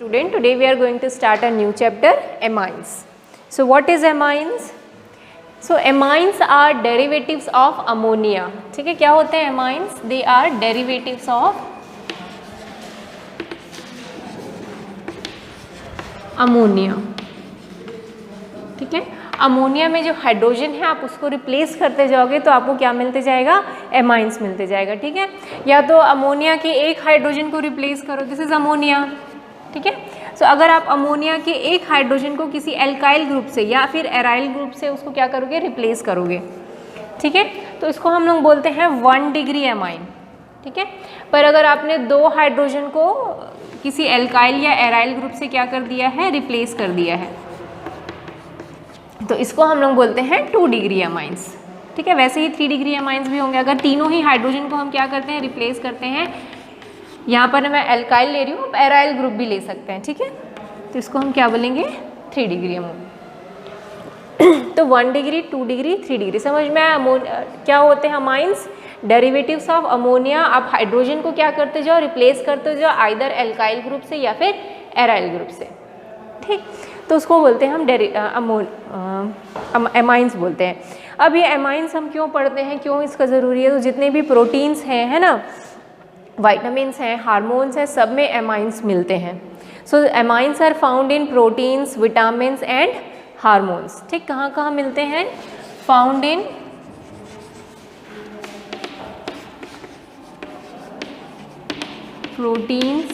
Student, today we are going to start a new chapter, amines. So what is amines? So amines are derivatives of ammonia. ठीक है, क्या होते हैं amines? They are derivatives of ammonia. ठीक है, ammonia में जो hydrogen है आप उसको रिप्लेस करते जाओगे तो आपको क्या मिलते जाएगा, एमाइंस मिलते जाएगा. ठीक है, या तो अमोनिया के एक हाइड्रोजन को रिप्लेस करो, दिस इज अमोनिया. ठीक है, सो अगर आप अमोनिया के एक हाइड्रोजन को किसी एल्काइल ग्रुप से या फिर एराइल ग्रुप से उसको क्या करोगे, रिप्लेस करोगे. ठीक है, तो इसको हम लोग बोलते हैं 1 डिग्री एमाइन. ठीक है, पर अगर आपने 2 हाइड्रोजन को किसी एल्काइल या एराइल ग्रुप से क्या कर दिया है, रिप्लेस कर दिया है, तो इसको हम लोग बोलते हैं 2 डिग्री एमाइंस. ठीक है, वैसे ही 3 डिग्री एमाइंस भी होंगे अगर तीनों ही हाइड्रोजन को हम क्या करते हैं, रिप्लेस करते हैं. यहाँ पर मैं एल्काइल ले रही हूँ, आप एराइल ग्रुप भी ले सकते हैं. ठीक है, तो इसको हम क्या बोलेंगे, 3 डिग्री एमाइन. तो 1 डिग्री, 2 डिग्री, 3 डिग्री समझ में आया. क्या होते हैं अमाइंस, डेरिवेटिव्स ऑफ अमोनिया. आप हाइड्रोजन को क्या करते जाओ, रिप्लेस करते जाओ आइदर एल्काइल ग्रुप से या फिर एराइल ग्रुप से. ठीक, तो उसको बोलते हैं हम एमाइंस बोलते हैं. अब ये एमाइंस हम क्यों पढ़ते हैं, क्यों इसका ज़रूरी है, तो जितने भी प्रोटीन्स हैं, है ना, वाइटामिन्स हैं, हार्मोन्स हैं, सब में एमाइंस मिलते हैं. So amines are found in proteins, vitamins and hormones. ठीक, कहाँ कहाँ मिलते हैं, फाउंड इन प्रोटीन्स,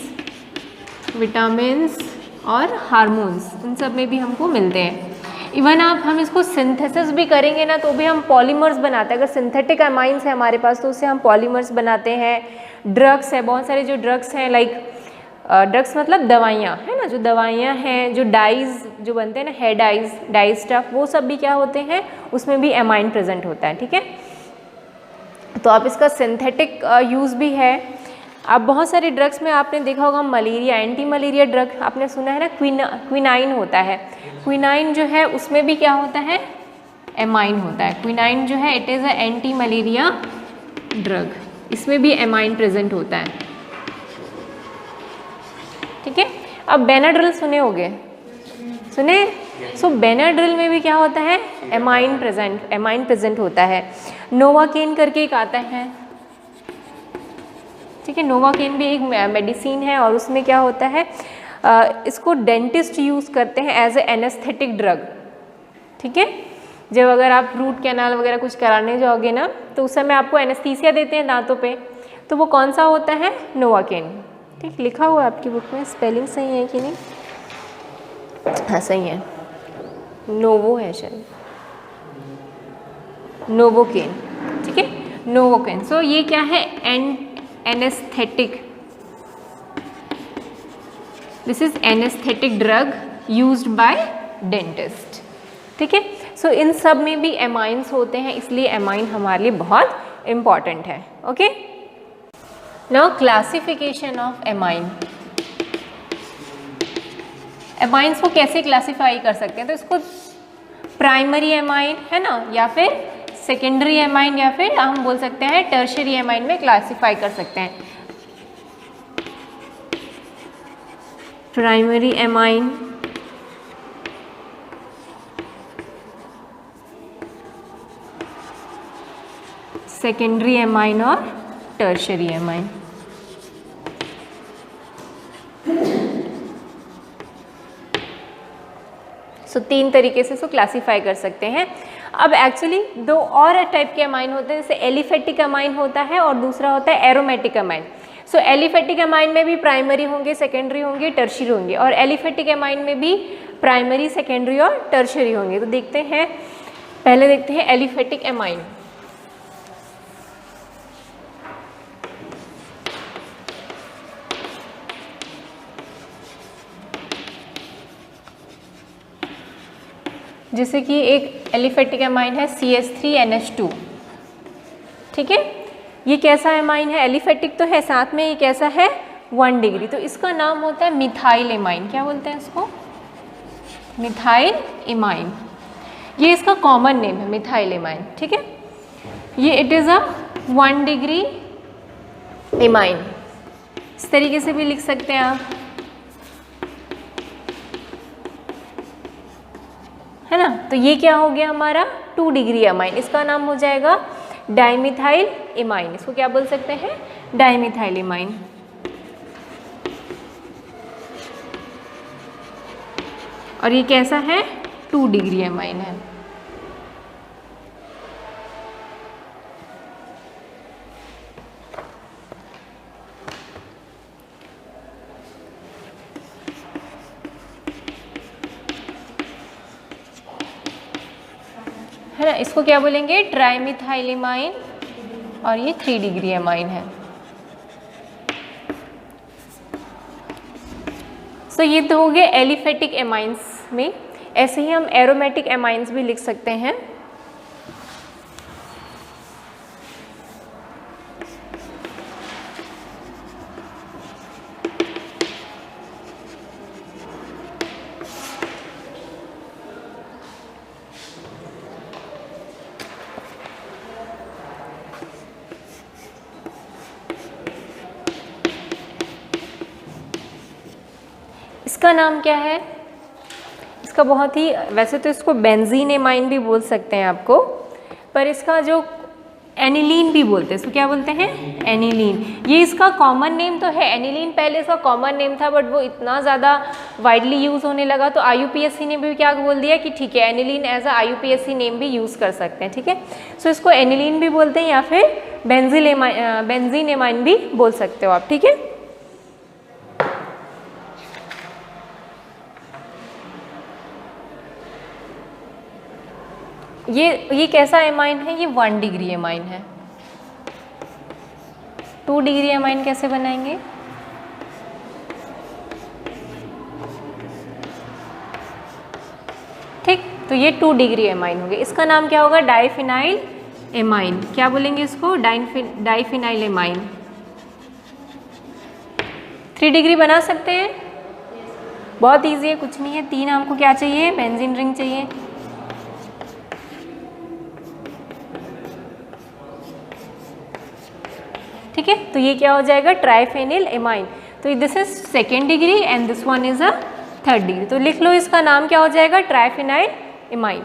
विटामिन्स और हार्मोन्स, इन सब में भी हमको मिलते हैं. इवन हम इसको सिंथेसिस भी करेंगे ना तो भी हम पॉलीमर्स बनाते हैं. अगर सिंथेटिक अमाइंस है हमारे पास तो उससे हम पॉलीमर्स बनाते हैं. ड्रग्स है, बहुत सारे जो ड्रग्स हैं, लाइक ड्रग्स मतलब दवाइयाँ, है ना, जो दवाइयाँ हैं, जो डाइज जो बनते हैं ना, हेयर डाइज स्टफ, वो सब भी क्या होते हैं, उसमें भी एमाइन प्रेजेंट होता है. ठीक है, तो आप इसका सिंथेटिक यूज़ भी है. अब बहुत सारे ड्रग्स में आपने देखा होगा, मलेरिया, एंटी मलेरिया ड्रग आपने सुना है ना, क्विनाइन होता है. क्विनाइन जो है उसमें भी क्या होता है, एमाइन होता है. क्विनाइन जो है it is a anti malaria drug, इसमें भी एमाइन प्रेजेंट होता है. ठीक है, अब बेनाड्रिल सुने होंगे, सुने. सो बेनाड्रिल में भी क्या होता है, एमाइन प्रेजेंट होता है. नोवाकेन करके एक आता है. ठीक है, नोवाकेन भी एक मेडिसिन है और उसमें क्या होता है, इसको डेंटिस्ट यूज़ करते हैं एज ए एनेस्थेटिक ड्रग. ठीक है, जब अगर आप रूट कैनाल वगैरह कुछ कराने जाओगे ना तो उस समय आपको एनेस्थीसिया देते हैं दांतों पे, तो वो कौन सा होता है, नोवाकेन. ठीक, लिखा हुआ है आपकी बुक में, स्पेलिंग सही है कि नहीं, हाँ सही है, नोवो है शायद, नोवोकेन. ठीक है, नोवोकेन. सो ये क्या है, anesthetic. This is anesthetic drug used by dentist. ठीक है, सो इन सब में भी एमाइंस होते हैं, इसलिए एमाइन हमारे लिए बहुत इम्पॉर्टेंट है. Okay, now classification of amine. Amines को कैसे क्लासीफाई कर सकते हैं, तो इसको प्राइमरी एमाइन, है ना, या फिर सेकेंडरी एमाइन, या फिर हम बोल सकते हैं टर्शियरी एमाइन में क्लासीफाई कर सकते हैं. प्राइमरी एमाइन, सेकेंडरी एमाइन और टर्शियरी एमाइन. सो 3 तरीके से इसको क्लासीफाई कर सकते हैं. अब एक्चुअली 2 और टाइप के अमाइन होते हैं, जैसे एलिफेटिक अमाइन होता है और दूसरा होता है एरोमेटिक अमाइन. सो एलिफेटिक अमाइन में भी प्राइमरी होंगे, सेकेंडरी होंगे, टर्शियरी होंगे, और एलिफेटिक अमाइन में भी प्राइमरी, सेकेंडरी और टर्शियरी होंगे. तो देखते हैं, पहले देखते हैं एलिफेटिक अमाइन. जैसे कि एक एलिफेटिक एमाइन है CH3NH2. ठीक है, ये कैसा एमाइन है, एलिफेटिक तो है, साथ में ये कैसा है, 1 डिग्री. तो इसका नाम होता है मिथाइल एमाइन. क्या बोलते हैं इसको, मिथाइल एमाइन. ये इसका कॉमन नेम है, मिथाइल एमाइन. ठीक है, ये it is a 1 degree amine. इस तरीके से भी लिख सकते हैं आप, है ना। तो ये क्या हो गया हमारा 2 डिग्री एमाइन, इसका नाम हो जाएगा डाइमिथाइल एमाइन। इसको क्या बोल सकते हैं, डाइमिथाइल एमाइन। और ये कैसा है, 2 डिग्री एमाइन है। है ना, इसको क्या बोलेंगे, ट्राइमिथाइल एमाइन, और ये 3 डिग्री एमाइन है। तो ये तो हो गए एलिफेटिक एमाइंस में। ऐसे ही हम एरोमेटिक एमाइंस भी लिख सकते हैं। इसका नाम क्या है, इसका बहुत ही, वैसे तो इसको बेंजीन एमाइन भी बोल सकते हैं आपको, पर इसका जो एनिलीन भी बोलते हैं, इसको क्या बोलते हैं, एनिलीन। ये इसका कॉमन नेम तो है, एनिलीन पहले इसका कॉमन नेम था, बट वो इतना ज़्यादा वाइडली यूज़ होने लगा तो IUPAC ने भी क्या बोल दिया कि ठीक है, aniline as a IUPAC name भी यूज़ कर सकते हैं, ठीक है। सो इसको एनिलीन भी बोलते हैं या फिर बेंजीन एमाइन भी बोल सकते हो आप, ठीक है। ये कैसा एमाइन है, ये 1 डिग्री एमाइन है। 2 डिग्री एमाइन कैसे बनाएंगे, ठीक, तो ये 2 डिग्री एमाइन हो गया। इसका नाम क्या होगा, डाइफिनाइल एमाइन। क्या बोलेंगे इसको, डाइफिनाइल एमाइन। 3 डिग्री बना सकते हैं, बहुत इजी है, कुछ नहीं है। 3 हमको क्या चाहिए, बेंजीन रिंग चाहिए। ठीक है, तो ये क्या हो जाएगा, ट्राइफेनिल एमाइन। तो this is 2nd degree and this one is a 3rd degree. तो लिख लो, इसका नाम क्या हो जाएगा, ट्राइफेनाइल एमाइन।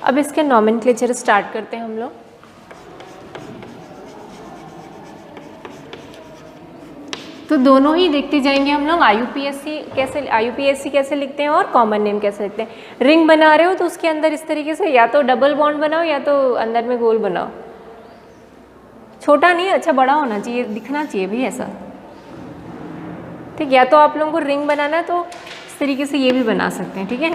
अब इसके नॉमेनक्लेचर स्टार्ट करते हैं हम लोग। तो दोनों ही देखते जाएंगे हम लोग, IUPAC कैसे लिखते हैं और कॉमन नेम कैसे लिखते हैं। रिंग बना रहे हो तो उसके अंदर इस तरीके से या तो डबल बॉन्ड बनाओ या तो अंदर में गोल बनाओ, छोटा नहीं, अच्छा बड़ा होना चाहिए, दिखना चाहिए भी ऐसा, ठीक। या तो आप लोगों को रिंग बनाना है तो इस तरीके से ये भी बना सकते हैं, ठीक है।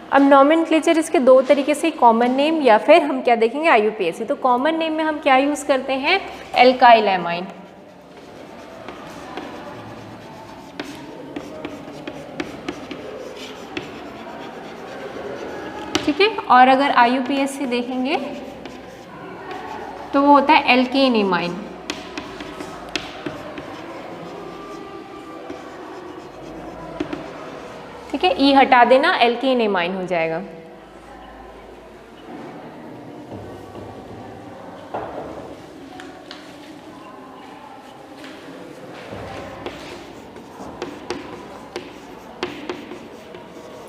अब नॉमेनक्लेचर इसके 2 तरीके से, कॉमन नेम या फिर हम क्या देखेंगे, IUPAC। तो कॉमन नेम में हम क्या यूज़ करते हैं, एल्काइल एमाइन, ठीक है। और अगर IUPAC देखेंगे तो वो होता है एल्केन एमाइन, ठीक है। ई हटा देना, एल्केन एमाइन हो जाएगा।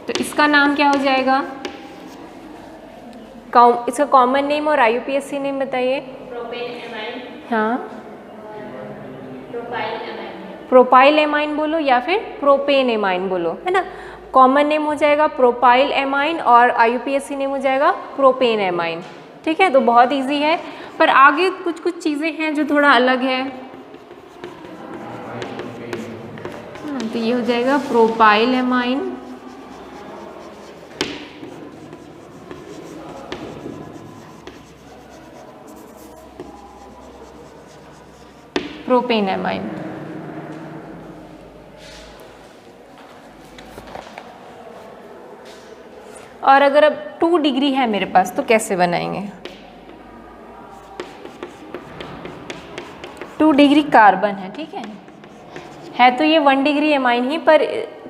तो इसका नाम क्या हो जाएगा, इसका कॉमन नेम और IUPAC नेम बताइए। प्रोपेन एमाइन, हाँ, प्रोपाइल एमाइन, प्रोपाइल एमाइन बोलो या फिर प्रोपेन एमाइन बोलो, है ना। कॉमन नेम हो जाएगा प्रोपाइल एमाइन और IUPAC नेम हो जाएगा प्रोपेन एमाइन, ठीक है। तो बहुत इजी है, पर आगे कुछ कुछ चीज़ें हैं जो थोड़ा अलग है। तो ये हो जाएगा प्रोपाइल एमाइन, प्रोपेन एमाइन। और अगर अब 2 डिग्री है मेरे पास तो कैसे बनाएंगे, 2 डिग्री कार्बन है, ठीक है तो ये 1 डिग्री एमाइन ही, पर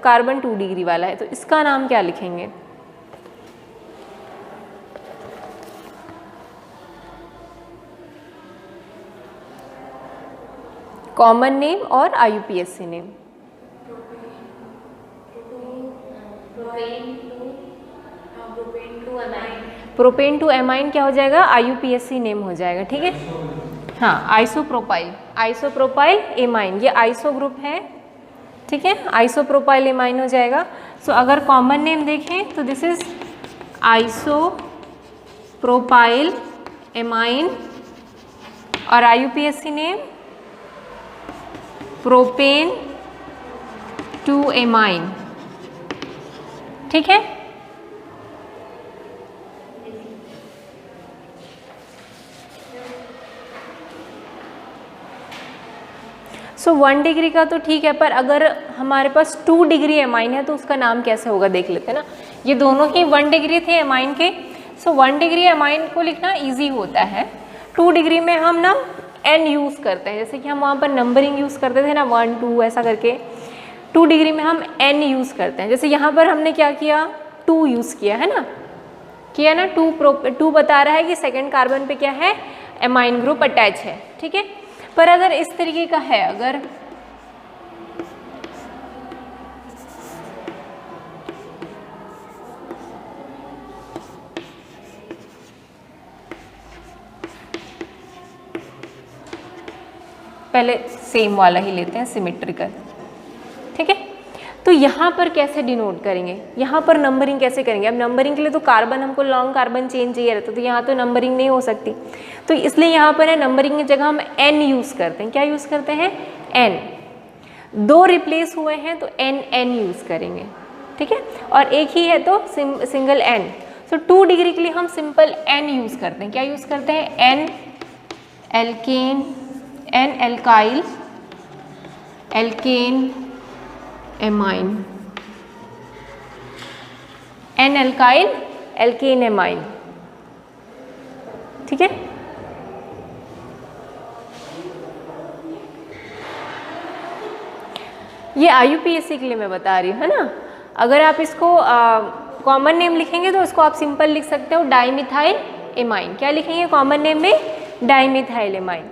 कार्बन 2 डिग्री वाला है। तो इसका नाम क्या लिखेंगे, कॉमन नेम और IUPAC name. Propane two amine क्या हो जाएगा? IUPAC नेम हो जाएगा, ठीक है। हाँ, आइसोप्रोपाइल, आइसोप्रोपाइल एमाइन, ये आइसो ग्रुप है, ठीक है, आइसोप्रोपाइल एमाइन हो जाएगा। सो अगर कॉमन नेम देखें तो दिस इज आइसोप्रोपाइल एमाइन और IUPAC name propane two amine, ठीक है। सो 1 डिग्री का तो ठीक है, पर अगर हमारे पास 2 डिग्री एमाइन है तो उसका नाम कैसे होगा देख लेते हैं ना। ये दोनों ही 1 डिग्री थे एमाइन के। सो 1 डिग्री एमाइन को लिखना इजी होता है। 2 डिग्री में हम ना n यूज़ करते हैं, जैसे कि हम वहाँ पर नंबरिंग यूज़ करते थे ना 1 2 ऐसा करके। 2 डिग्री में हम n यूज़ करते हैं, जैसे यहाँ पर हमने क्या किया, 2 यूज़ किया है ना, किया ना। 2 बता रहा है कि सेकेंड कार्बन पे क्या है, एमाइन ग्रुप अटैच है, ठीक है। पर अगर इस तरीके का है, अगर पहले सेम वाला ही लेते हैं, सिमेट्रिकल, ठीक है। तो यहाँ पर कैसे डिनोट करेंगे, यहाँ पर नंबरिंग कैसे करेंगे? अब नंबरिंग के लिए तो कार्बन, हमको लॉन्ग कार्बन चेन चाहिए रहता, तो यहाँ तो नंबरिंग नहीं हो सकती, तो इसलिए यहाँ पर है नंबरिंग की जगह हम n यूज़ करते हैं। क्या यूज़ करते हैं? n। 2 रिप्लेस हुए हैं तो n यूज़ करेंगे, ठीक है, और एक ही है तो सिंगल n। सो 2 डिग्री के लिए हम सिंपल n यूज़ करते हैं। क्या यूज़ करते हैं? n alkane, n alkyl, alkane amine, n alkyl, alkane amine, ठीक है। ये IUPAC के लिए मैं बता रही हूँ, है ना। अगर आप इसको कॉमन नेम लिखेंगे तो इसको आप सिंपल लिख सकते हो डाइमिथाइल एमाइन। क्या लिखेंगे कॉमन नेम में? Dimethyl amine.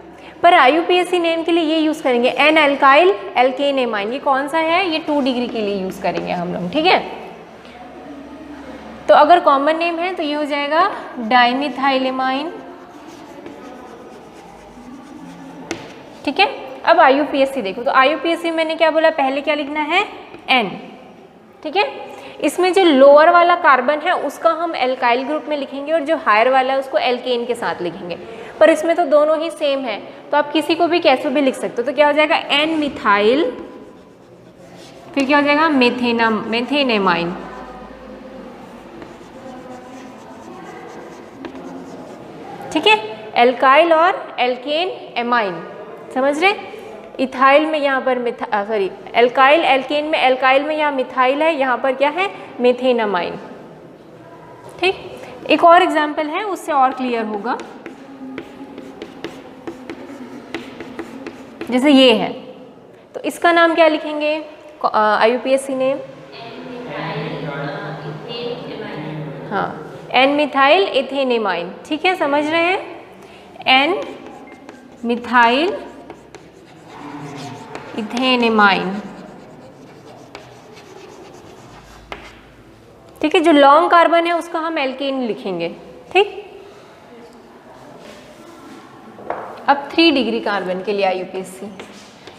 पर IUPAC नेम के लिए ये यूज़ करेंगे n एल्काइल, एल्केन एमाइन। ये कौन सा है? ये 2 डिग्री के लिए यूज़ करेंगे हम लोग, ठीक है। तो अगर कॉमन नेम है तो ये हो जाएगा डाइमिथाइल एमाइन, ठीक है। अब IUPAC देखो, तो IUPAC में मैंने क्या बोला, पहले क्या लिखना है? n, ठीक है। इसमें जो लोअर वाला कार्बन है उसका हम एल्काइल ग्रुप में लिखेंगे और जो हायर वाला है उसको एल्केन के साथ लिखेंगे। पर इसमें तो दोनों ही सेम है, तो आप किसी को भी कैसे भी लिख सकते हो। तो क्या हो जाएगा? n मिथाइल, फिर क्या हो जाएगा? मेथेनेमाइन, ठीक है। एल्काइल और एल्केन एमाइन, समझ रहे? इथाइल में यहाँ पर एल्काइल एल्केन में, एल्काइल में यहाँ मिथाइल है, यहाँ पर क्या है? मेथेनामाइन, ठीक। एक और एग्जाम्पल है, उससे और क्लियर होगा। जैसे ये है, तो इसका नाम क्या लिखेंगे IUPAC नेम? हाँ, n मिथाइल एथेनेमाइन, ठीक है, समझ रहे हैं? n मिथाइल इथेनेमाइन, ठीक है। जो लॉन्ग कार्बन है उसका हम एल्केन लिखेंगे, ठीक। अब 3 डिग्री कार्बन के लिए IUPAC,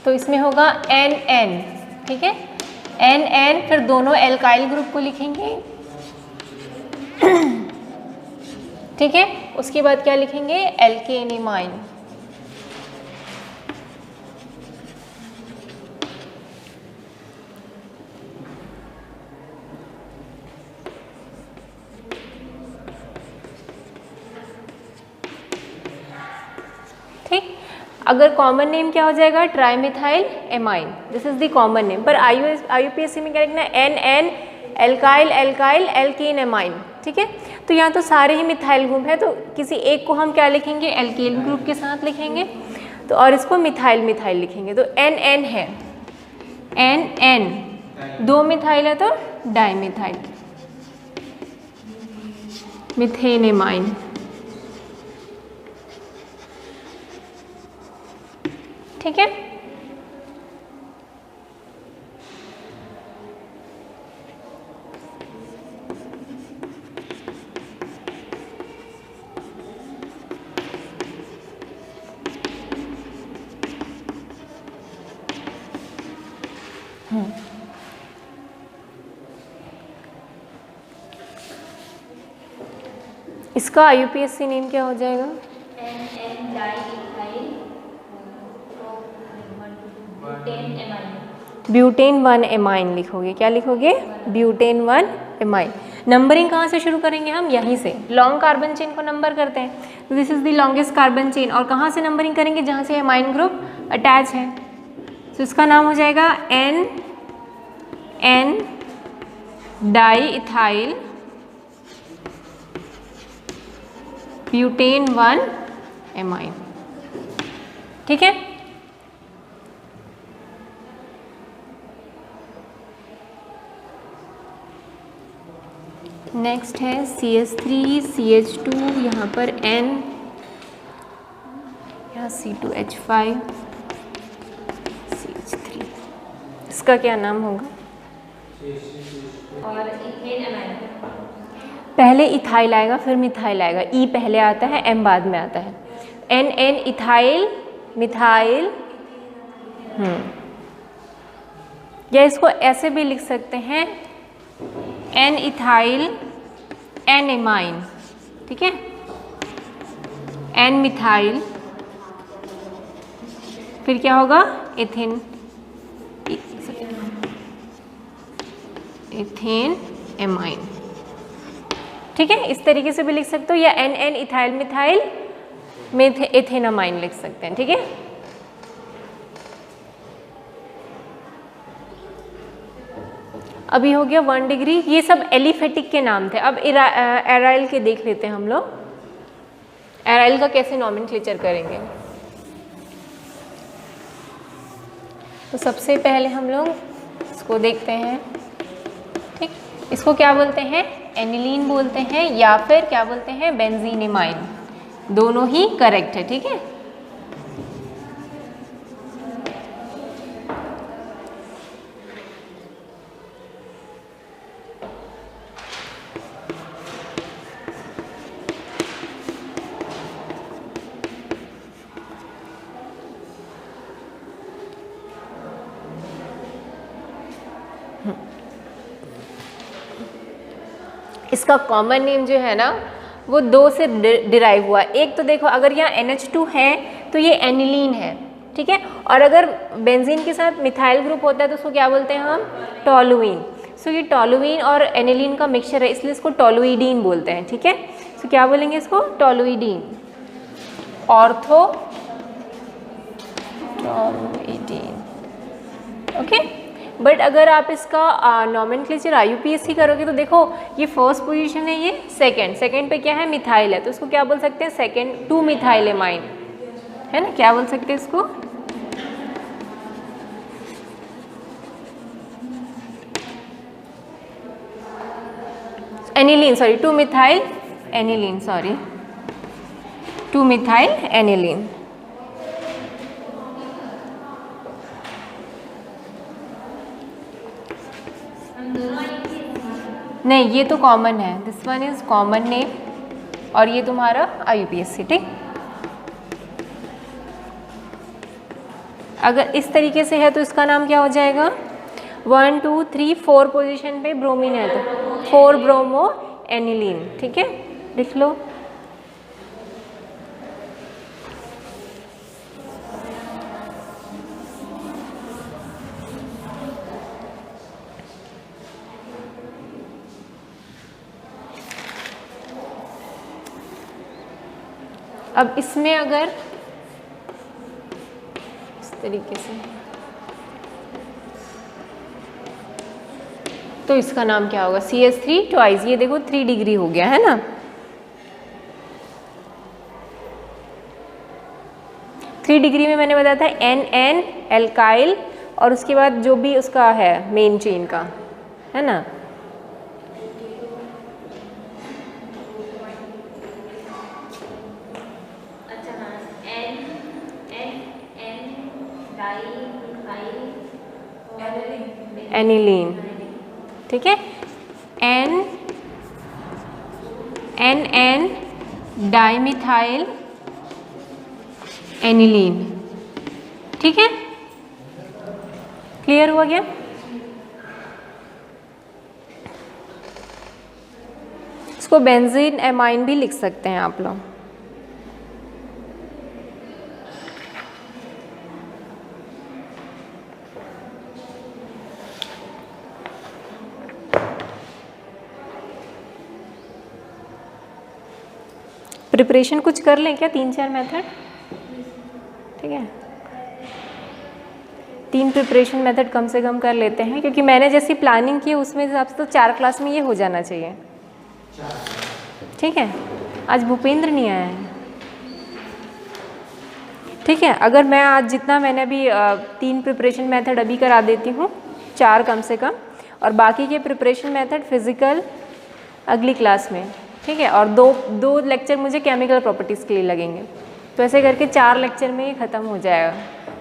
तो इसमें होगा NN, ठीक है, NN, फिर दोनों एल्काइल ग्रुप को लिखेंगे, ठीक है। उसके बाद क्या लिखेंगे? एल्केनेमाइन, ठीक। अगर कॉमन नेम क्या हो जाएगा? Trimethyl amine, this is the common name. पर IUPAC में क्या लिखना है? NN alkyl, alkyl, alkane amine, ठीक है। तो यहाँ तो सारे ही मिथाइल ग्रुप है, तो किसी एक को हम क्या लिखेंगे? एल्केन ग्रुप के साथ लिखेंगे, तो और इसको मिथाइल मिथाइल लिखेंगे। तो NN है, NN, 2 मिथाइल है तो डाइमिथाइल, मिथेनेमाइन, ठीक है। इसका IUPAC नेम क्या हो जाएगा? N diethyl butane amine. Butane 1 amine लिखोगे, क्या लिखोगे? Butane 1 amine. नंबरिंग कहाँ से शुरू करेंगे हम? यहीं से। लॉन्ग कार्बन चेन को नंबर करते हैं, this is the longest carbon chain. और कहाँ से नंबरिंग करेंगे? जहाँ से एमाइन ग्रुप अटैच है। तो इसका नाम हो जाएगा N डाइइथाइल ब्यूटेन 1 एमाइन। ठीक है, नेक्स्ट है CH3 CH2, यहाँ पर N, यहाँ C2H5 CH3, इसका क्या नाम होगा? और इथेन एमाइन। पहले इथाइल आएगा फिर मिथाइल आएगा, E पहले आता है, M बाद में आता है। N ethyl methyl. या इसको ऐसे भी लिख सकते हैं N इथाइल N एमाइन। ठीक है, N मिथाइल, फिर क्या होगा? Ethane amine. ठीक है, इस तरीके से भी लिख सकते हो, या N इथाइल मिथाइल में एथेनामाइन लिख सकते हैं। ठीक है, अभी हो गया 1 डिग्री। ये सब एलिफेटिक के नाम थे। अब एराइल के देख लेते हैं हम लोग, एराइल का कैसे नॉमेनक्लेचर करेंगे। तो सबसे पहले हम लोग इसको देखते हैं। ठीक, इसको क्या बोलते हैं? एनिलीन बोलते हैं, या फिर क्या बोलते हैं? बेंजीनेमाइन। दोनों ही करेक्ट है। ठीक है, इसका कॉमन नेम जो है ना वो 2 से डिराइव हुआ। एक तो देखो, अगर यहाँ NH2 है तो ये एनिलीन है। ठीक है, और अगर बेंजीन के साथ मिथाइल ग्रुप होता है तो उसको क्या बोलते हैं हम? टोलुइन। सो ये टोलुइन और एनिलीन का मिक्सचर है, इसलिए इसको टोलुइडीन बोलते हैं। ठीक है, सो क्या बोलेंगे इसको? टोलुइडीन, ऑर्थो टोलुइडीन। ओके, बट अगर आप इसका नॉमेनक्लेचर IUPAC करोगे तो देखो, ये फर्स्ट पोजीशन है, ये सेकंड पे क्या है? मिथाइल है, तो इसको क्या बोल सकते हैं? सेकंड 2 मिथाइल एमाइन, है ना? क्या बोल सकते हैं इसको? Aniline, sorry 2 methyl aniline, sorry 2 methyl aniline. नहीं, ये तो कॉमन है, this one is common name, और ये तुम्हारा IUPAC। ठीक, अगर इस तरीके से है तो इसका नाम क्या हो जाएगा? 1 2 3 4 पोजीशन पे ब्रोमीन है तो 4 ब्रोमो एनिलीन। ठीक है, लिख लो। अब इसमें अगर इस तरीके से, तो इसका नाम क्या होगा? CH3 twice. ये देखो 3 डिग्री हो गया है ना। थ्री डिग्री में मैंने बताया था NN एल्काइल, और उसके बाद जो भी उसका है मेन चेन का, है ना। एनिलीन। ठीक है, NN डाइमिथाइल एनिलीन। ठीक है, क्लियर हुआ क्या? इसको बेंजीन एमाइन भी लिख सकते हैं आप लोग। प्रिपरेशन कुछ कर लें क्या, 3-4 मेथड, ठीक है, 3 प्रिपरेशन मेथड कम से कम कर लेते हैं, क्योंकि मैंने जैसी प्लानिंग की उसमें हिसाब से तो 4 क्लास में ये हो जाना चाहिए, ठीक है। आज भूपेंद्र नहीं आया है, ठीक है। अगर मैं आज जितना मैंने अभी 3 प्रिपरेशन मेथड अभी करा देती हूँ, 4 कम से कम, और बाकी के प्रिपरेशन मेथड फिजिकल अगली क्लास में, ठीक है, और दो लेक्चर मुझे केमिकल प्रॉपर्टीज़ के लिए लगेंगे, तो ऐसे करके 4 लेक्चर में ये ख़त्म हो जाएगा।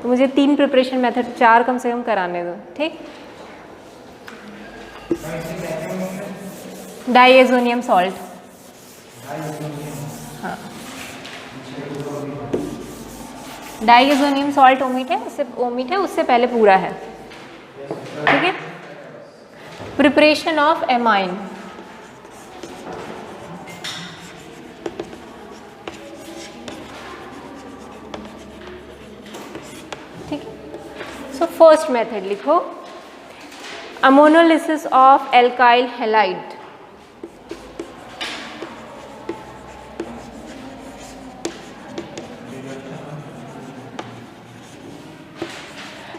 तो मुझे 3 प्रिपरेशन मेथड 4 कम से कम कराने दो, ठीक। डाइएजोनियम सॉल्ट, हाँ, डाइएजोनियम सॉल्ट ओमिट है, उससे पहले पूरा है, ठीक है। प्रिपरेशन ऑफ एमाइन, ठीक है। सो फर्स्ट मेथड लिखो, ammonolysis of alkyl halide.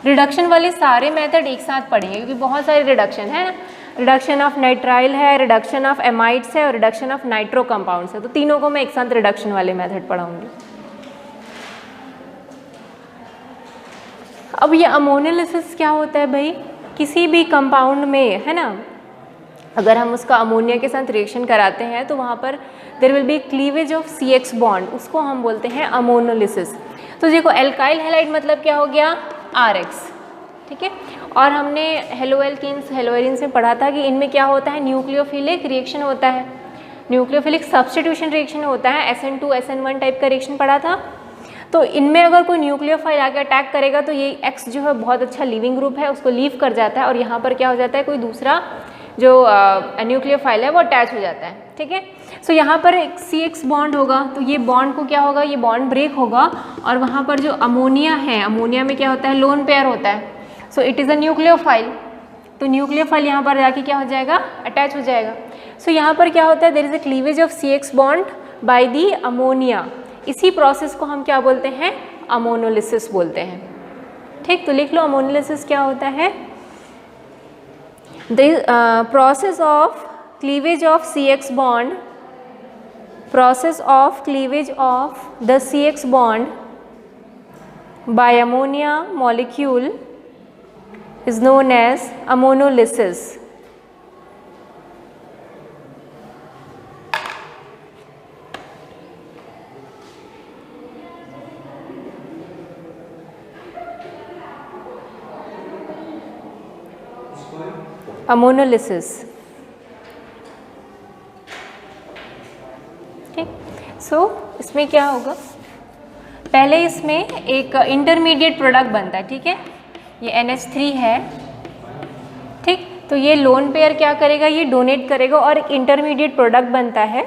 Reduction वाले सारे मेथड एक साथ पढ़ेंगे, क्योंकि बहुत सारे रिडक्शन है ना, रिडक्शन ऑफ नाइट्राइल है, रिडक्शन ऑफ एमाइड्स है, और रिडक्शन ऑफ नाइट्रो कंपाउंड्स है, तो तीनों को मैं एक साथ रिडक्शन वाले मेथड पढ़ाऊंगी। अब ये अमोनोलिसिस क्या होता है भाई, किसी भी कंपाउंड में, है ना, अगर हम उसका अमोनिया के साथ रिएक्शन कराते हैं तो वहाँ पर there will be cleavage of CX bond, उसको हम बोलते हैं अमोनोलिसिस। तो देखो एल्काइल हैलाइड मतलब क्या हो गया, RX, ठीक है। और हमने हेलोएल्कीन्स हेलोएरिन्स में पढ़ा था कि इनमें क्या होता है, न्यूक्लियोफिलिक रिएक्शन होता है, न्यूक्लियोफिलिक सब्स्टिट्यूशन रिएक्शन होता है, SN2 SN1 टाइप का रिएक्शन पढ़ा था। तो इनमें अगर कोई न्यूक्लियोफाइल आके अटैक करेगा तो ये X जो है बहुत अच्छा लीविंग ग्रुप है, उसको लीव कर जाता है, और यहाँ पर क्या हो जाता है, कोई दूसरा जो न्यूक्लियोफाइल है वो अटैच हो जाता है, ठीक है। सो यहाँ पर एक CX बॉन्ड होगा, तो ये बॉन्ड को क्या होगा, ये बॉन्ड ब्रेक होगा, और वहाँ पर जो अमोनिया है, अमोनिया में क्या होता है, लोन पेयर होता है, so it is a nucleophile, तो न्यूक्लियोफाइल यहाँ पर जाके क्या हो जाएगा, अटैच हो जाएगा। सो यहाँ पर क्या होता है, there is a cleavage of CX bond by the ammonia, इसी प्रोसेस को हम क्या बोलते हैं, अमोनोलिसिस बोलते हैं, ठीक। तो लिख लो अमोनोलिसिस क्या होता है, the process of cleavage of CX bond, process of cleavage of the CX bond by ammonia molecule is known as ammonolysis. Ammonolysis, ठीक। सो इसमें क्या होगा, पहले इसमें एक इंटरमीडिएट प्रोडक्ट बनता है, ठीक है, ये NH3 है, ठीक। तो ये लोन पेयर क्या करेगा, ये डोनेट करेगा और एक इंटरमीडिएट प्रोडक्ट बनता है,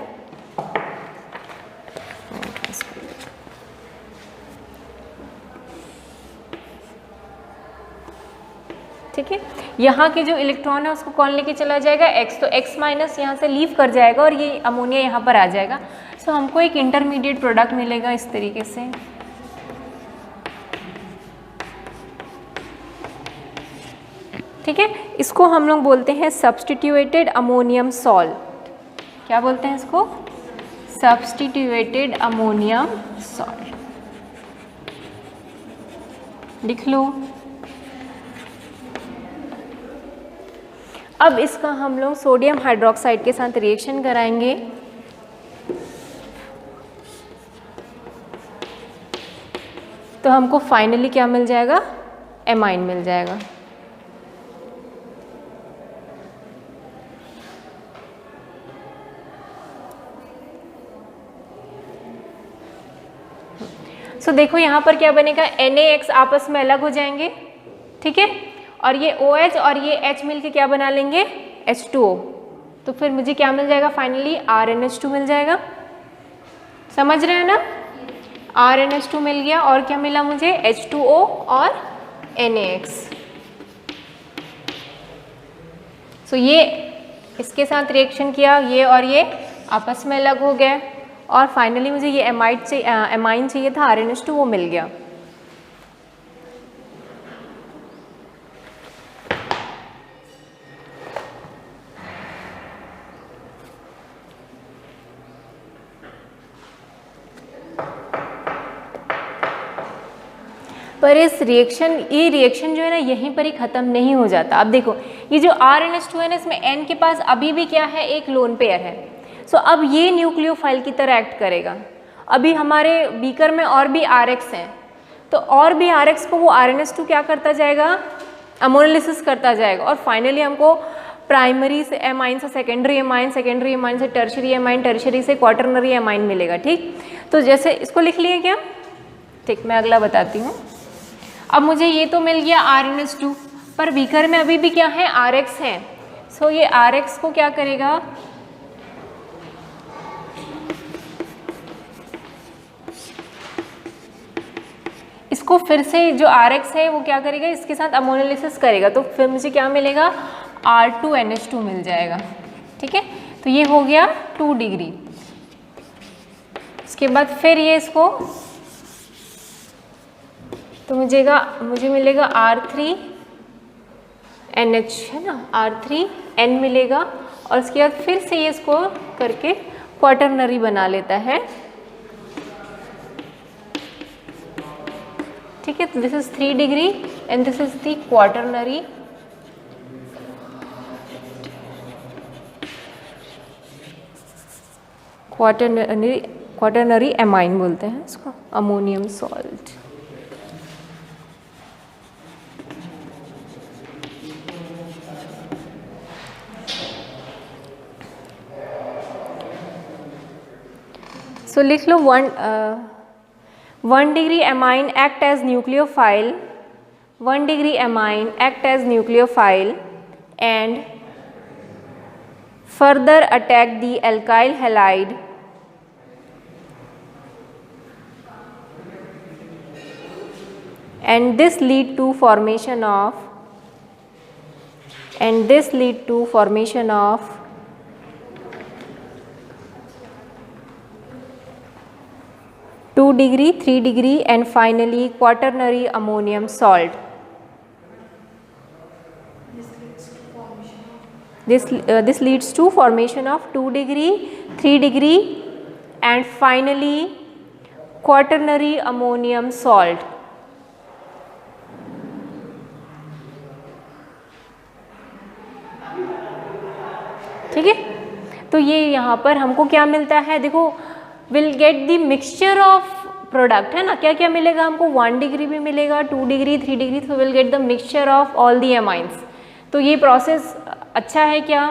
ठीक है। यहाँ के जो इलेक्ट्रॉन है उसको कौन लेके चला जाएगा, X, तो X माइनस यहाँ से लीव कर जाएगा और ये अमोनिया यहाँ पर आ जाएगा। सो हमको एक इंटरमीडिएट प्रोडक्ट मिलेगा इस तरीके से, ठीक है। इसको हम लोग बोलते हैं सब्स्टिट्यूटेड अमोनियम सॉल्ट, क्या बोलते हैं इसको, सब्स्टिट्यूटेड अमोनियम सॉल्ट, लिख लो। अब इसका हम लोग सोडियम हाइड्रोक्साइड के साथ रिएक्शन कराएंगे, तो हमको फाइनली क्या मिल जाएगा, एमाइन मिल जाएगा। सो देखो यहाँ पर क्या बनेगा, NaX आपस में अलग हो जाएंगे, ठीक है, और ये OH और ये H मिलके क्या बना लेंगे, H2O, तो फिर मुझे क्या मिल जाएगा फाइनली, RnH2 मिल जाएगा। समझ रहे हैं ना, RnH2 मिल गया और क्या मिला मुझे, H2O और NaX। सो ये इसके साथ रिएक्शन किया, ये और ये आपस में अलग हो गए और फाइनली मुझे ये एमाइन चाहिए था RnH2, वो मिल गया। पर इस ये रिएक्शन जो है ना यहीं पर ही ख़त्म नहीं हो जाता। अब देखो ये जो RnH2 है ना, इसमें N के पास अभी भी क्या है, एक लोन पेयर है। सो अब ये न्यूक्लियोफाइल की तरह एक्ट करेगा। अभी हमारे बीकर में और भी RX हैं, तो और भी RX को वो RnH2 क्या करता जाएगा, अमोनोलिसिस करता जाएगा और फाइनली हमको प्राइमरी से एमाइन से सेकेंडरी एमाइन, सेकेंडरी एमाइन से टर्शरी एमाइन, टर्शरी से क्वाटरनरी एमाइन मिलेगा। ठीक, तो जैसे इसको लिख लिए क्या, ठीक, मैं अगला बताती हूँ। अब मुझे ये तो मिल गया RnH2, पर बीकर में अभी भी क्या है, RX है। सो ये RX को क्या करेगा, इसको फिर से जो RX है वो क्या करेगा, इसके साथ अमोनोलिसिस करेगा, तो फिर मुझे क्या मिलेगा, R2NH2 मिल जाएगा। ठीक है, तो ये हो गया 2 डिग्री। इसके बाद फिर ये इसको, तो मुझे मिलेगा R3NH है ना, R3N मिलेगा और इसके बाद फिर से ये इसको करके क्वाटरनरी बना लेता है। ठीक है, तो this is 3 degree and this is the quaternary amine बोलते हैं इसको, अमोनियम सॉल्ट। सो लिख लो 1 degree amine act as nucleophile, 1 degree amine act as nucleophile and further attack the alkyl halide and this lead to formation of 2 degree, 3 degree and finally quaternary ammonium salt. This leads to formation of 2 degree, 3 degree and finally quaternary ammonium salt. ठीक है, तो ये यहाँ पर हमको क्या मिलता है, देखो will get the mixture of product है ना, क्या क्या मिलेगा हमको, 1 डिग्री भी मिलेगा, 2 डिग्री, 3 डिग्री, तो will get the mixture of all the amines. तो ये प्रोसेस अच्छा है क्या,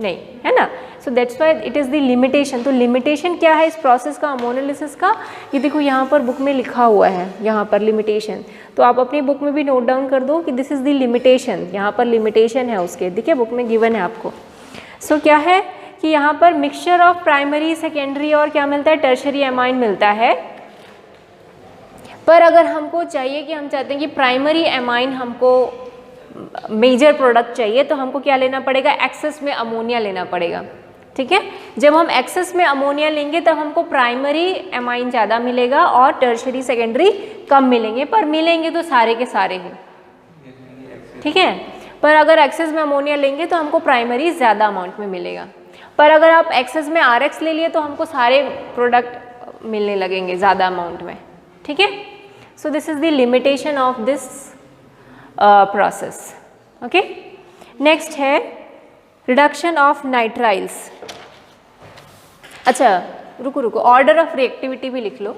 नहीं है ना। So that's why it is the limitation. तो लिमिटेशन क्या है इस प्रोसेस का, अमोनोलिसिस का, ये देखो यहाँ पर बुक में लिखा हुआ है, यहाँ पर लिमिटेशन। तो आप अपनी बुक में भी नोट डाउन कर दो कि दिस इज़ द लिमिटेशन, यहाँ पर लिमिटेशन है उसके, देखिए बुक में गिवन है आपको। सो क्या है कि यहाँ पर मिक्सचर ऑफ प्राइमरी, सेकेंडरी और क्या मिलता है, टर्शरी एमाइन मिलता है। पर अगर हमको चाहिए कि हम चाहते हैं कि प्राइमरी एमाइन हमको मेजर प्रोडक्ट चाहिए, तो हमको क्या लेना पड़ेगा, एक्सेस में अमोनिया लेना पड़ेगा। ठीक है, जब हम एक्सेस में अमोनिया लेंगे तब हमको प्राइमरी एमाइन ज़्यादा मिलेगा और टर्शरी सेकेंडरी कम मिलेंगे, पर मिलेंगे तो सारे के सारे ही। ठीक है, पर अगर एक्सेस में अमोनिया लेंगे तो हमको प्राइमरी ज़्यादा अमाउंट में मिलेगा, पर अगर आप एक्सेस में RX ले लिए तो हमको सारे प्रोडक्ट मिलने लगेंगे ज़्यादा अमाउंट में। ठीक है, so this is the limitation of this process. Okay, next है रिडक्शन ऑफ नाइट्राइल्स। अच्छा रुको, ऑर्डर ऑफ रिएक्टिविटी भी लिख लो।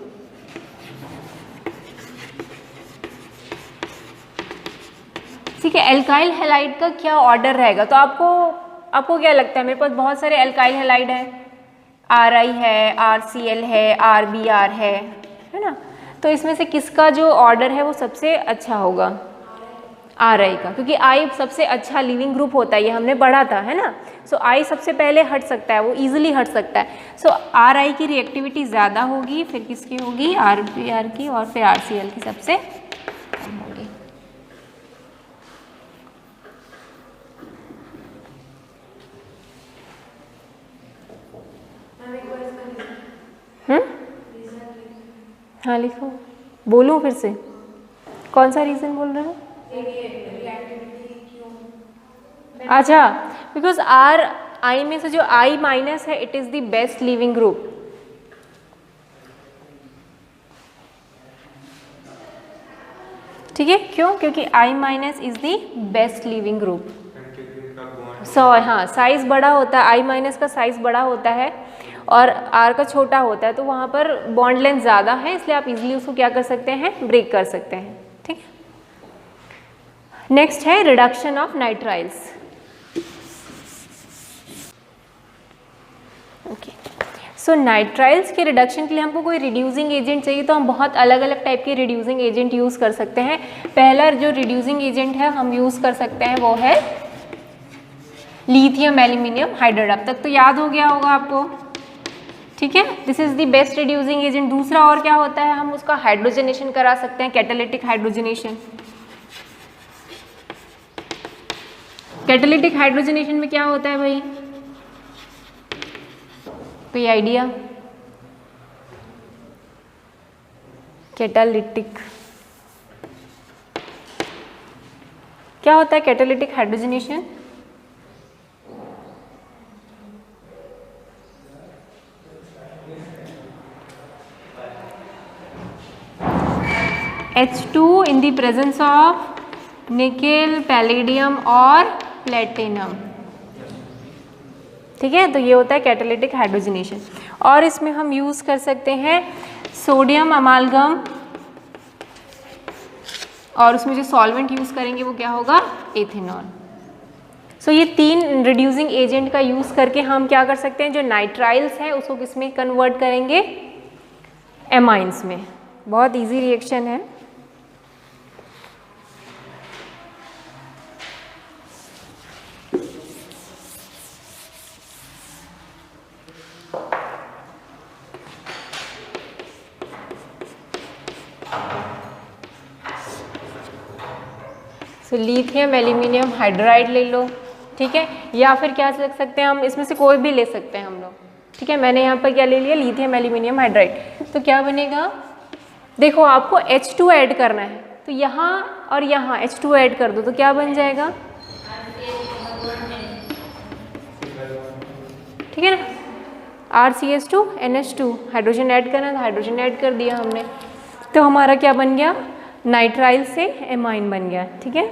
ठीक है, एल्काइल हैलाइड का क्या ऑर्डर रहेगा, तो आपको क्या लगता है, मेरे पास बहुत सारे एल्काइल हैलाइड है, RI है, RCl है, RBr है ना, तो इसमें से किसका जो ऑर्डर है वो सबसे अच्छा होगा, RI का, क्योंकि I सबसे अच्छा लिविंग ग्रुप होता है, ये हमने पढ़ा था, है ना। सो I सबसे पहले हट सकता है, वो इजीली हट सकता है। सो RI की रिएक्टिविटी ज़्यादा होगी, फिर किसकी होगी, RBr की, और फिर RCl की सबसे कम होगी। हाँ लिखो, बोलूँ फिर से, कौन सा रीज़न बोल रहे हो? अच्छा, बिकॉज RI में से जो I माइनस है it is the best leaving group. ठीक है, क्यों? क्योंकि I minus is the best leaving group. हाँ, साइज बड़ा होता है, I माइनस का साइज बड़ा होता है और R का छोटा होता है, तो वहाँ पर बॉन्ड लेंथ ज़्यादा है, इसलिए आप इजीली उसको क्या कर सकते हैं, ब्रेक कर सकते हैं। ठीक है, नेक्स्ट है reduction of nitriles. Okay, so nitriles के रिडक्शन के लिए हमको कोई रिड्यूसिंग एजेंट चाहिए, तो हम बहुत अलग अलग टाइप के रिड्यूसिंग एजेंट यूज़ कर सकते हैं। पहला जो रिड्यूसिंग एजेंट है हम यूज़ कर सकते हैं वो है लिथियम एल्यूमिनियम हाइड्राइड। अब तक तो याद हो गया होगा आपको। ठीक है, this is the best reducing agent. दूसरा और क्या होता है, हम उसका हाइड्रोजनेशन करा सकते हैं, कैटालिटिक हाइड्रोजनेशन। कैटालिटिक हाइड्रोजनेशन में क्या होता है भाई, कोई आइडिया? कैटालिटिक क्या होता है, catalytic hydrogenation? H2 in the presence of nickel, palladium और प्लेटिनम। ठीक है, तो ये होता है कैटालिटिक हाइड्रोजनेशन। और इसमें हम यूज़ कर सकते हैं सोडियम अमालगम, और उसमें जो सॉल्वेंट यूज़ करेंगे वो क्या होगा, एथेनॉल। सो ये तीन रिड्यूसिंग एजेंट का यूज़ करके हम क्या कर सकते हैं, जो नाइट्राइल्स है उसको किस में कन्वर्ट करेंगे, एमाइंस में। बहुत इजी रिएक्शन है। तो लिथियम एल्यूमिनियम हाइड्राइड ले लो। ठीक है, या फिर क्या लग सकते हैं हम, इसमें से कोई भी ले सकते हैं हम लोग। ठीक है, मैंने यहाँ पर क्या ले लिया, लिथियम एल्यूमिनियम हाइड्राइड। तो क्या बनेगा, देखो आपको H2 ऐड करना है, तो यहाँ और यहाँ H2 ऐड कर दो, तो क्या बन जाएगा, ठीक है ना, RCH2 NH2, हाइड्रोजन ऐड करना था, हाइड्रोजन ऐड कर दिया हमने, तो हमारा क्या बन गया, नाइट्राइल से एमाइन बन गया। ठीक है,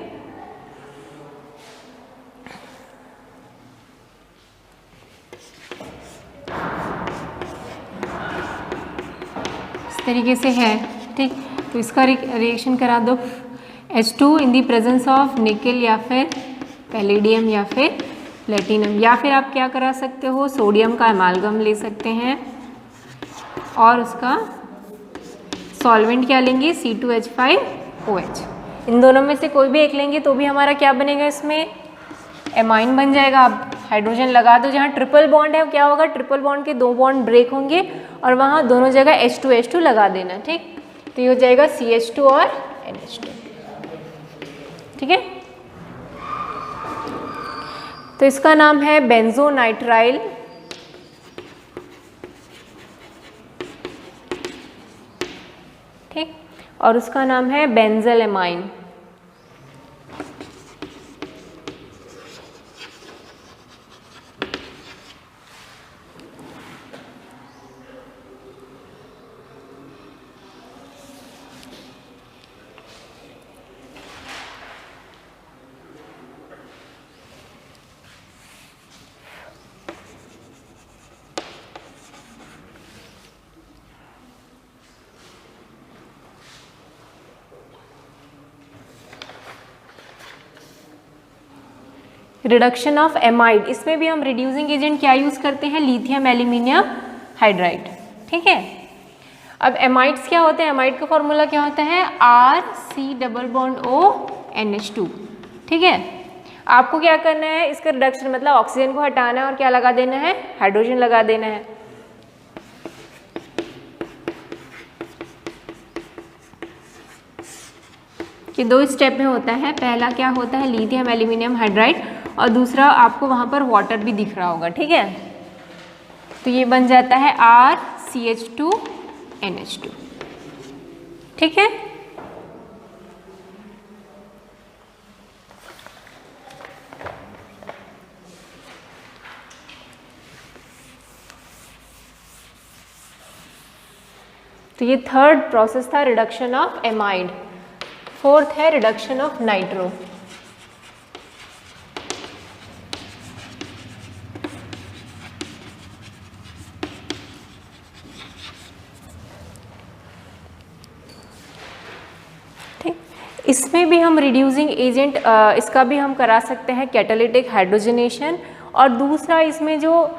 इस तरीके से है। ठीक, तो इसका रिएक्शन करा दो, H2 in the presence of nickel या फिर पैलेडियम या फिर प्लेटिनम, या फिर आप क्या करा सकते हो, सोडियम का अमालगम ले सकते हैं और उसका सॉल्वेंट क्या लेंगे, C2H5OH। इन दोनों में से कोई भी एक लेंगे तो भी हमारा क्या बनेगा, इसमें एमाइन बन जाएगा। आप हाइड्रोजन लगा दो, जहाँ ट्रिपल बॉन्ड है क्या होगा, ट्रिपल बॉन्ड के दो बॉन्ड ब्रेक होंगे और वहाँ दोनों जगह H2H2 लगा देना। ठीक, तो ये हो जाएगा CH2 और NH2। ठीक है, तो इसका नाम है बेंजोनाइट्राइल। ठीक, और उसका नाम है benzyl amine. Reduction of amide, इसमें भी हम रिड्यूसिंग एजेंट क्या यूज़ करते हैं, लिथियम एल्यूमिनियम हाइड्राइड। ठीक है, अब एमाइड्स क्या होते हैं, एमाइड का फॉर्मूला क्या होता है, RC double bond O NH2, ठीक है। आपको क्या करना है, इसका रिडक्शन मतलब ऑक्सीजन को हटाना है और क्या लगा देना है, हाइड्रोजन लगा देना है। कि 2 स्टेप में होता है, पहला क्या होता है लिथियम एल्यूमिनियम हाइड्राइड और दूसरा आपको वहाँ पर वाटर भी दिख रहा होगा, ठीक है। तो ये बन जाता है RCH2NH2, ठीक है। तो ये थर्ड प्रोसेस था रिडक्शन ऑफ एमाइड। फोर्थ है रिडक्शन ऑफ नाइट्रो। ठीक, इसमें भी हम रिड्यूसिंग एजेंट इसका भी हम करा सकते हैं कैटालिटिक हाइड्रोजनेशन। और दूसरा इसमें जो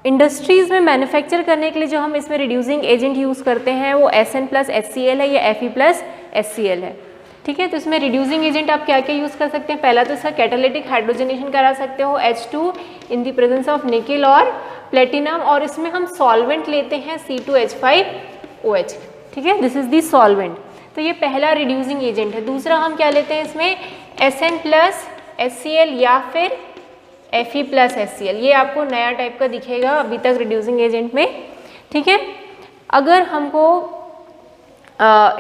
इंडस्ट्रीज़ में मैन्युफैक्चर करने के लिए जो हम इसमें रिड्यूसिंग एजेंट यूज़ करते हैं वो SN+HCl है या Fe+HCl है, ठीक है। तो इसमें रिड्यूसिंग एजेंट आप क्या क्या यूज़ कर सकते हैं, पहला तो इसका कैटालिटिक हाइड्रोजनेशन करा सकते हो H2 in the presence of nickel और प्लेटिनम, और इसमें हम सॉल्वेंट लेते हैं C2H5OH, ठीक है, दिस इज दी सॉल्वेंट। तो ये पहला रिड्यूसिंग एजेंट है। दूसरा हम क्या लेते हैं इसमें SN+HCl या फिर Fe+HCl, ये आपको नया टाइप का दिखेगा अभी तक रिड्यूसिंग एजेंट में, ठीक है। अगर हमको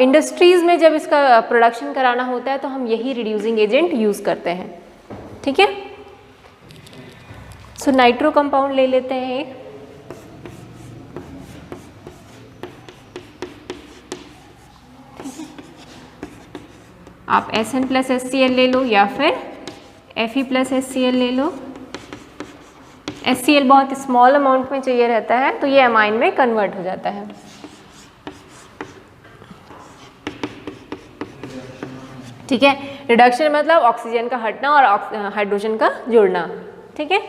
इंडस्ट्रीज़ में जब इसका प्रोडक्शन कराना होता है तो हम यही रिड्यूसिंग एजेंट यूज़ करते हैं, ठीक है। सो नाइट्रो कंपाउंड ले लेते हैं एक, आप SN+HCl ले लो या फिर Fe+HCl ले लो। HCl बहुत स्मॉल अमाउंट में चाहिए रहता है तो ये अमाइन में कन्वर्ट हो जाता है। ठीक है, रिडक्शन मतलब ऑक्सीजन का हटना और हाइड्रोजन का जुड़ना, ठीक है।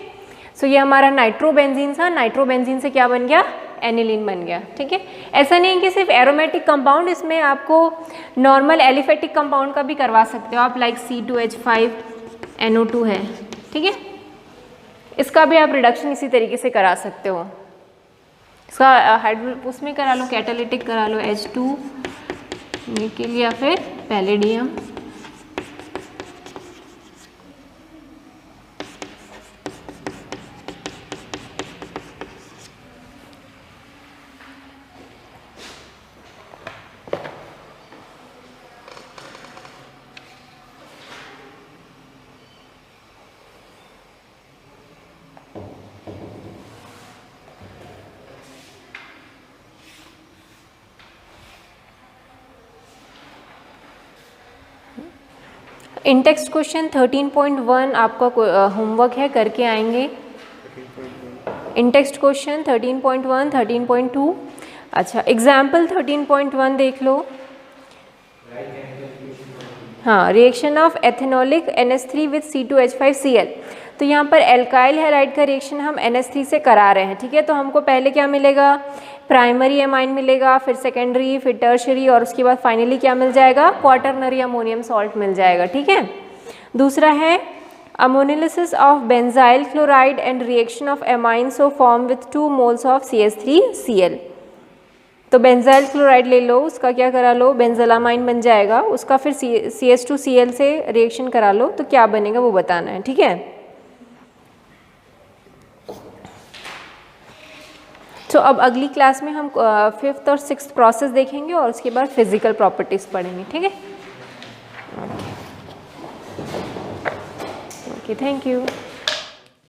सो ये हमारा नाइट्रोबेंजीन था, नाइट्रोबेंजीन से क्या बन गया, एनिलीन बन गया, ठीक है। ऐसा नहीं है कि सिर्फ एरोमेटिक कंपाउंड, इसमें आपको नॉर्मल एलिफेटिक कंपाउंड का भी करवा सकते हो आप, लाइक C2H5NO2 है, ठीक है। इसका भी आप रिडक्शन इसी तरीके से करा सकते हो। इसका उसमें करा लो, कैटालिटिक करा लो H2 निकेल या फिर पैलेडियम। इन टेक्स्ट क्वेश्चन 13.1 आपका होमवर्क है, करके आएंगे। इन टेक्स्ट क्वेश्चन 13.1, 13.2, अच्छा एग्जाम्पल 13.1 देख लो। हाँ, reaction of ethanolic NH3 with C2H5Cl। तो यहाँ पर एल्काइल हैलाइड का रिएक्शन हम NH3 से करा रहे हैं, ठीक है। तो हमको पहले क्या मिलेगा, प्राइमरी एमाइन मिलेगा, फिर सेकेंडरी, फिर टर्शरी, और उसके बाद फाइनली क्या मिल जाएगा, क्वाटरनरी अमोनियम सॉल्ट मिल जाएगा, ठीक है। दूसरा है ammonolysis of benzyl chloride and reaction of amine so form with 2 moles of CH3Cl। तो बेंजाइल क्लोराइड ले लो, उसका क्या करा लो, बेंजलामाइन बन जाएगा, उसका फिर CH2Cl से रिएक्शन करा लो, तो क्या बनेगा वो बताना है, ठीक है। तो अब अगली क्लास में हम 5th और 6th प्रोसेस देखेंगे और उसके बाद फिजिकल प्रॉपर्टीज पढ़ेंगे, ठीक है। Okay, thank you.